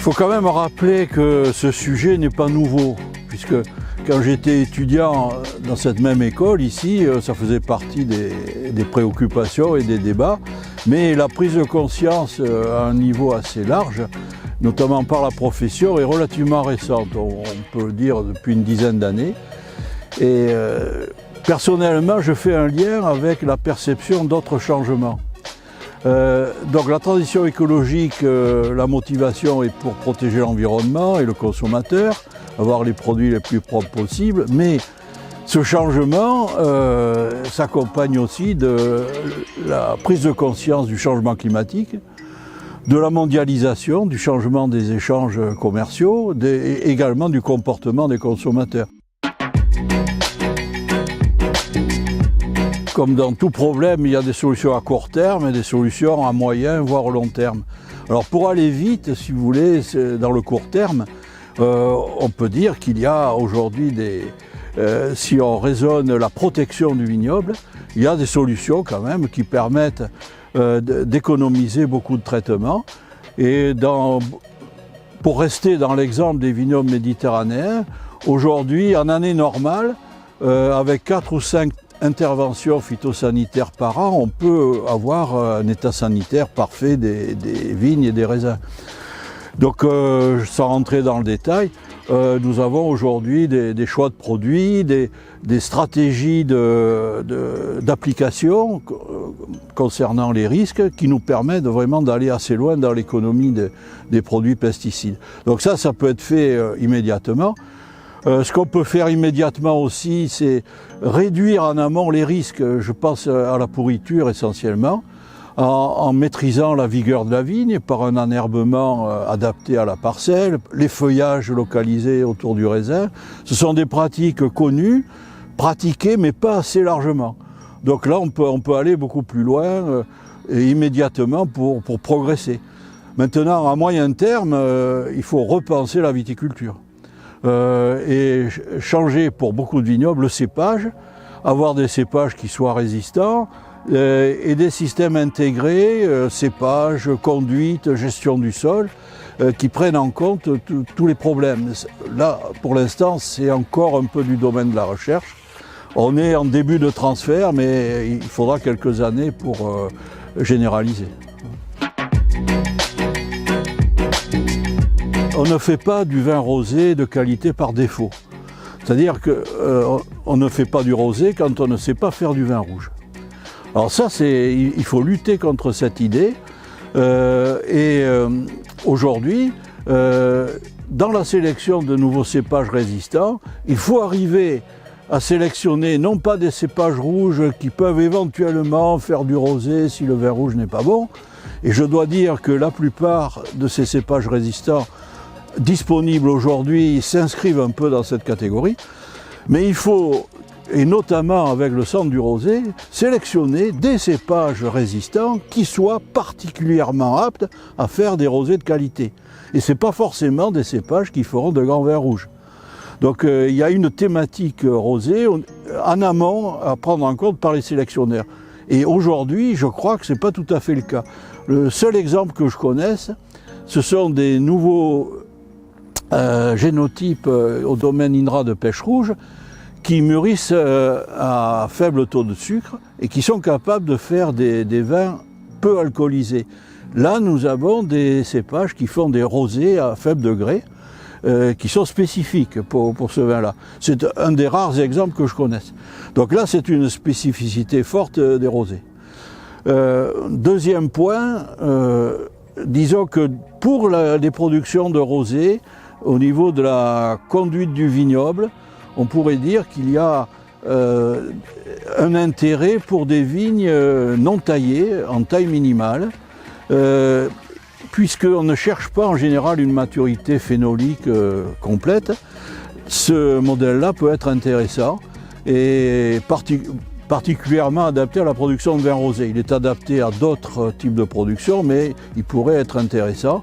faut quand même rappeler que ce sujet n'est pas nouveau, puisque quand j'étais étudiant dans cette même école ici, ça faisait partie des préoccupations et des débats, mais la prise de conscience à un niveau assez large, notamment par la profession, est relativement récente, on peut le dire depuis une dizaine d'années. Et personnellement, je fais un lien avec la perception d'autres changements. Donc la transition écologique, la motivation est pour protéger l'environnement et le consommateur, avoir les produits les plus propres possibles, mais ce changement s'accompagne aussi de la prise de conscience du changement climatique, de la mondialisation, du changement des échanges commerciaux, et également du comportement des consommateurs. Comme dans tout problème, il y a des solutions à court terme et des solutions à moyen, voire long terme. Alors pour aller vite, si vous voulez, dans le court terme, on peut dire qu'il y a aujourd'hui si on raisonne la protection du vignoble, il y a des solutions quand même qui permettent d'économiser beaucoup de traitements. Et pour rester dans l'exemple des vignobles méditerranéens, aujourd'hui, en année normale, avec 4 ou 5 interventions phytosanitaires par an, on peut avoir un état sanitaire parfait des vignes et des raisins. Donc, sans rentrer dans le détail, nous avons aujourd'hui des choix de produits, des stratégies d'application concernant les risques qui nous permettent vraiment d'aller assez loin dans l'économie des produits pesticides. Donc ça peut être fait immédiatement. Ce qu'on peut faire immédiatement aussi, c'est réduire en amont les risques, je pense à la pourriture essentiellement, en maîtrisant la vigueur de la vigne par un enherbement adapté à la parcelle, les feuillages localisés autour du raisin. Ce sont des pratiques connues, pratiquées mais pas assez largement. Donc là, on peut aller beaucoup plus loin et immédiatement pour progresser. Maintenant, à moyen terme, il faut repenser la viticulture. Et changer pour beaucoup de vignobles le cépage, avoir des cépages qui soient résistants et des systèmes intégrés, cépage, conduite, gestion du sol, qui prennent en compte tous les problèmes. Là, pour l'instant, c'est encore un peu du domaine de la recherche. On est en début de transfert, mais il faudra quelques années pour généraliser. On ne fait pas du vin rosé de qualité par défaut. C'est-à-dire qu'on ne fait pas du rosé quand on ne sait pas faire du vin rouge. Alors ça, il faut lutter contre cette idée. Aujourd'hui, dans la sélection de nouveaux cépages résistants, il faut arriver à sélectionner non pas des cépages rouges qui peuvent éventuellement faire du rosé si le vin rouge n'est pas bon. Et je dois dire que la plupart de ces cépages résistants disponibles aujourd'hui s'inscrivent un peu dans cette catégorie, mais il faut, et notamment avec le centre du rosé, sélectionner des cépages résistants qui soient particulièrement aptes à faire des rosés de qualité. Et ce n'est pas forcément des cépages qui feront de grands vins rouges. Donc il y a une thématique rosée en amont à prendre en compte par les sélectionneurs. Et aujourd'hui, je crois que ce n'est pas tout à fait le cas. Le seul exemple que je connaisse, ce sont des nouveaux génotypes au domaine INRA de pêche rouge qui mûrissent à faible taux de sucre et qui sont capables de faire des vins peu alcoolisés. Là, nous avons des cépages qui font des rosés à faible degré qui sont spécifiques pour ce vin-là. C'est un des rares exemples que je connaisse. Donc là, c'est une spécificité forte des rosés. Deuxième point, disons que pour les productions de rosés, au niveau de la conduite du vignoble, on pourrait dire qu'il y a un intérêt pour des vignes non taillées, en taille minimale, puisqu'on ne cherche pas en général une maturité phénolique complète. Ce modèle-là peut être intéressant et particulièrement adapté à la production de vin rosé. Il est adapté à d'autres types de production, mais il pourrait être intéressant,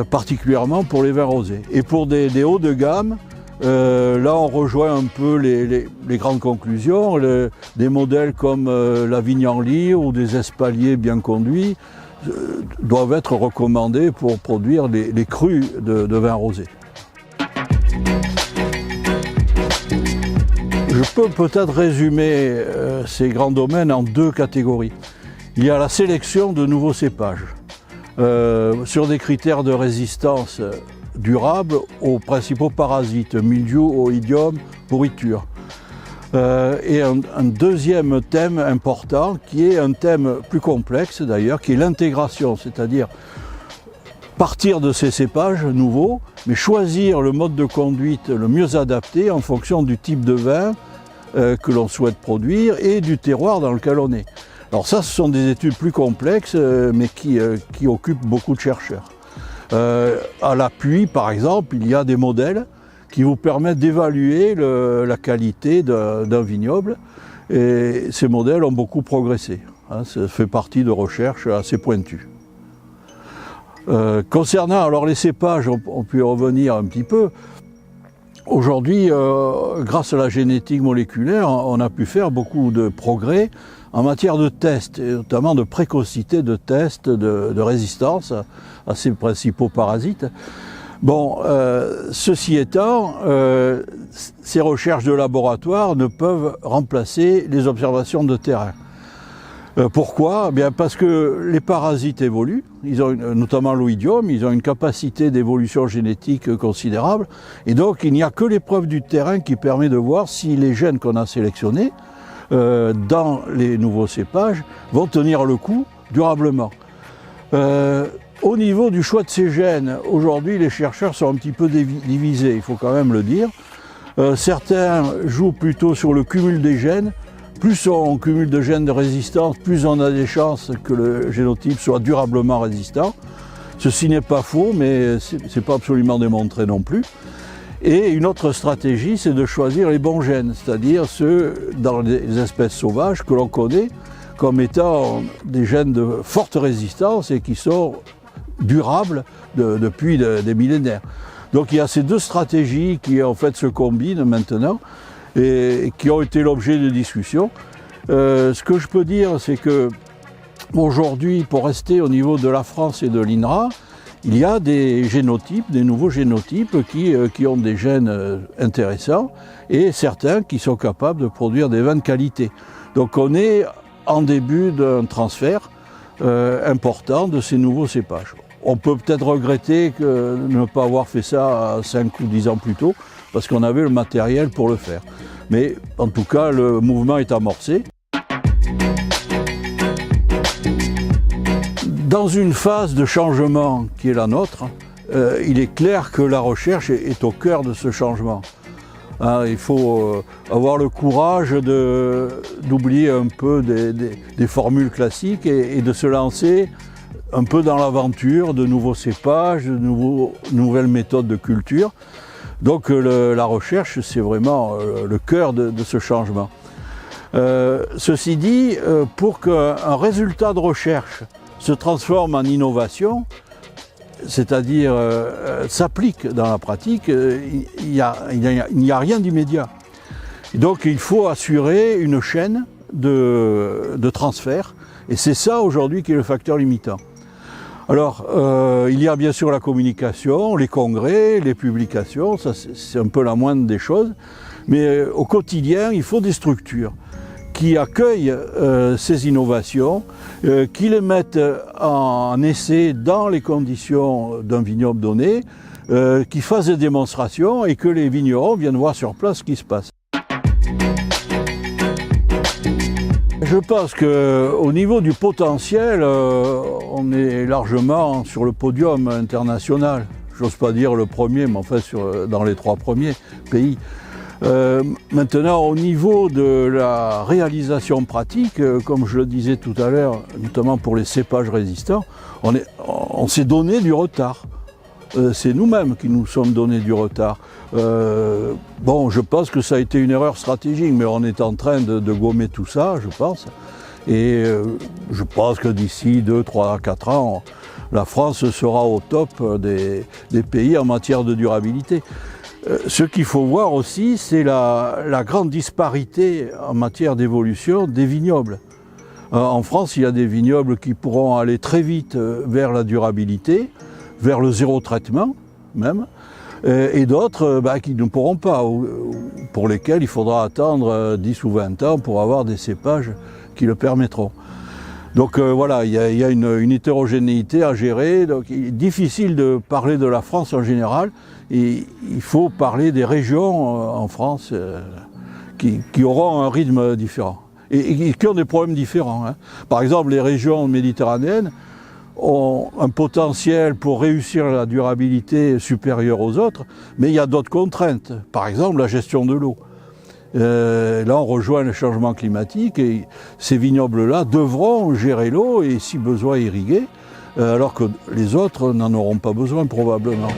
particulièrement pour les vins rosés. Et pour des hauts de gamme, là on rejoint un peu les grandes conclusions, des modèles comme la Vigne en Lyre ou des espaliers bien conduits. doivent être recommandés pour produire les crus de vin rosé. Je peux peut-être résumer ces grands domaines en deux catégories. Il y a la sélection de nouveaux cépages sur des critères de résistance durable aux principaux parasites, mildiou, oïdium, pourriture. Et un deuxième thème important, qui est un thème plus complexe d'ailleurs, qui est l'intégration, c'est-à-dire partir de ces cépages nouveaux, mais choisir le mode de conduite le mieux adapté en fonction du type de vin que l'on souhaite produire et du terroir dans lequel on est. Alors ça, ce sont des études plus complexes, mais qui occupent beaucoup de chercheurs. À l'appui, par exemple, il y a des modèles qui vous permettent d'évaluer la qualité d'un vignoble, et ces modèles ont beaucoup progressé. Ça fait partie de recherches assez pointues. Concernant alors les cépages, on peut y revenir un petit peu. Aujourd'hui, grâce à la génétique moléculaire, on a pu faire beaucoup de progrès en matière de tests, et notamment de précocité de tests de résistance à ces principaux parasites. Bon, ceci étant, ces recherches de laboratoire ne peuvent remplacer les observations de terrain. Pourquoi? Bien parce que les parasites évoluent, ils ont notamment l'oïdium, ils ont une capacité d'évolution génétique considérable, et donc il n'y a que l'épreuve du terrain qui permet de voir si les gènes qu'on a sélectionnés dans les nouveaux cépages vont tenir le coup durablement. Au niveau du choix de ces gènes, aujourd'hui les chercheurs sont un petit peu divisés, il faut quand même le dire. Certains jouent plutôt sur le cumul des gènes. Plus on cumule de gènes de résistance, plus on a des chances que le génotype soit durablement résistant. Ceci n'est pas faux, mais ce n'est pas absolument démontré non plus. Et une autre stratégie, c'est de choisir les bons gènes, c'est-à-dire ceux dans les espèces sauvages que l'on connaît comme étant des gènes de forte résistance et qui sont durables depuis des millénaires. Donc il y a ces deux stratégies qui en fait se combinent maintenant et qui ont été l'objet de discussions. Ce que je peux dire, c'est que aujourd'hui, pour rester au niveau de la France et de l'INRA, il y a des génotypes, des nouveaux génotypes qui ont des gènes intéressants et certains qui sont capables de produire des vins de qualité. Donc on est en début d'un transfert important de ces nouveaux cépages. On peut peut-être regretter de ne pas avoir fait ça 5 ou 10 ans plus tôt, parce qu'on avait le matériel pour le faire. Mais en tout cas, le mouvement est amorcé. Dans une phase de changement qui est la nôtre, il est clair que la recherche est au cœur de ce changement. Il faut avoir le courage d'oublier un peu des formules classiques et de se lancer un peu dans l'aventure de nouveaux cépages, de nouvelles méthodes de culture. Donc la recherche, c'est vraiment le cœur de ce changement. Ceci dit, pour qu'un résultat de recherche se transforme en innovation, c'est-à-dire s'applique dans la pratique, il n'y a rien d'immédiat. Donc il faut assurer une chaîne de transfert, et c'est ça aujourd'hui qui est le facteur limitant. Alors, il y a bien sûr la communication, les congrès, les publications, ça c'est un peu la moindre des choses, mais au quotidien, il faut des structures qui accueillent ces innovations, qui les mettent en essai dans les conditions d'un vignoble donné, qui fassent des démonstrations et que les vignerons viennent voir sur place ce qui se passe. Je pense qu'au niveau du potentiel, on est largement sur le podium international. J'ose pas dire le premier, mais enfin dans les 3 premiers pays. Maintenant, au niveau de la réalisation pratique, comme je le disais tout à l'heure, notamment pour les cépages résistants, on s'est donné du retard. C'est nous-mêmes qui nous sommes donné du retard. Bon, je pense que ça a été une erreur stratégique, mais on est en train de gommer tout ça, je pense. Et je pense que d'ici 2, 3, 4 ans, la France sera au top des pays en matière de durabilité. Ce qu'il faut voir aussi, c'est la grande disparité en matière d'évolution des vignobles. En France, il y a des vignobles qui pourront aller très vite vers la durabilité, vers le zéro traitement même, et d'autres qui ne pourront pas, pour lesquels il faudra attendre 10 ou 20 ans pour avoir des cépages qui le permettront. Donc voilà, il y a une hétérogénéité à gérer. Donc, il est difficile de parler de la France en général, et il faut parler des régions en France qui auront un rythme différent et qui ont des problèmes différents. Hein. Par exemple, les régions méditerranéennes ont un potentiel pour réussir la durabilité supérieure aux autres, mais il y a d'autres contraintes. Par exemple, la gestion de l'eau. Là, on rejoint le changement climatique et ces vignobles-là devront gérer l'eau et, si besoin, irriguer, alors que les autres n'en auront pas besoin probablement.